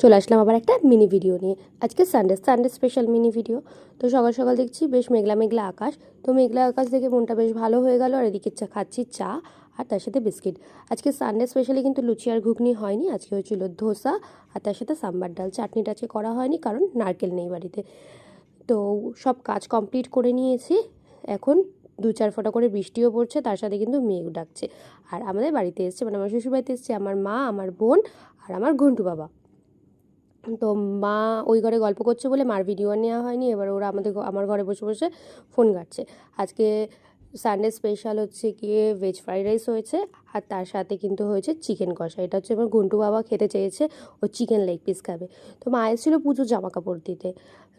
চলে আসলাম আবার একটা মিনি ভিডিও নিয়ে। আজকে সানডে স্পেশাল মিনি ভিডিও। তো সকাল সকাল দেখছি বেশ মেঘলা মেঘলা আকাশ। তো মেঘলা আকাশ দেখে মনটা বেশ ভালো হয়ে গেল। আর এদিকে খাচ্ছি চা আর তার সাথে বিস্কিট। আজকে সানডে স্পেশালি কিন্তু লুচি আর ঘুগনি হয়নি, আজকে হয়েছিল ধোসা আর তার সাথে সাম্বার ডাল। চাটনিটা আজকে করা হয়নি কারণ নারকেল নেই বাড়িতে। তো সব কাজ কমপ্লিট করে নিয়েছি। এখন 2-4 ফোঁটা করে বৃষ্টিও পড়ছে, তার সাথে কিন্তু মেঘ ডাকছে। আর আমাদের বাড়িতে এসছে, মানে আমার শ্বশুর বাড়িতে এসছে আমার মা, আমার বোন আর আমার ঘন্টু বাবা। তো মা ওই ঘরে গল্প করছে বলে মার ভিডিও আর নেওয়া হয়নি। এবার ওরা আমার ঘরে বসে বসে ফোন ঘাঁটছে। আজকে সানডে স্পেশাল হচ্ছে গিয়ে ভেজ ফ্রাইড রাইস হয়েছে আর তার সাথে কিন্তু হয়েছে চিকেন কষা। এটা হচ্ছে আমার ঘন্টু বাবা খেতে চেয়েছে, ও চিকেন লেগ পিস খাবে। তো মা এসেছিলো পুজোর জামা কাপড় দিতে,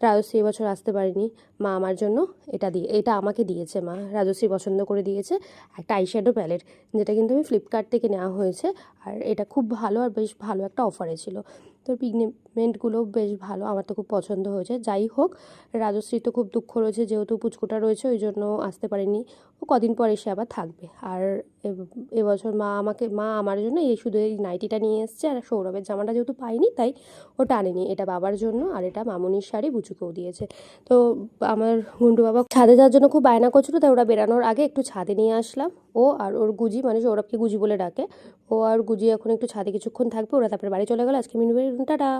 রাজশ্রী এবছর আসতে পারেনি। মা আমার জন্য এটা আমাকে দিয়েছে, মা রাজশ্রী পছন্দ করে দিয়েছে একটা আইশ্যাডো প্যালেট, যেটা কিন্তু আমি ফ্লিপকার্ট থেকে নেওয়া হয়েছে। আর এটা খুব ভালো আর বেশ ভালো একটা অফারে ছিল। তোর পিগমেন্টগুলো বেশ ভালো, আমার তো খুব পছন্দ হয়েছে। যাই হোক, রাজশ্রীর তো খুব দুঃখ রয়েছে, যেহেতু পুচকুটা রয়েছে ওই জন্য আসতে পারেনি। ও কদিন পর এসে আবার থাকবে। আর এবছর মা আমার জন্য শুধু এই নাইটিটা নিয়ে এসছে, আর সৌরভের জামাটা যেহেতু পাইনি তাই ওটা আনেনি। এটা বাবার জন্য, আর এটা মামুনির শাড়ি বুচুকেও দিয়েছে। তো আমার গুন্ডু বাবা ছাদে যাওয়ার জন্য খুব বায়না করছিল, তাই ওরা বেরানোর আগে একটু ছাদে নিয়ে আসলাম। ও আর ওর গুজি, মানে সৌরভকে গুজি বলে ডাকে, ও আর গুজি এখন একটু ছাদে কিছুক্ষণ থাকবে, ওরা তারপরে বাড়ি চলে গেল। আজকে মিনু টাটা।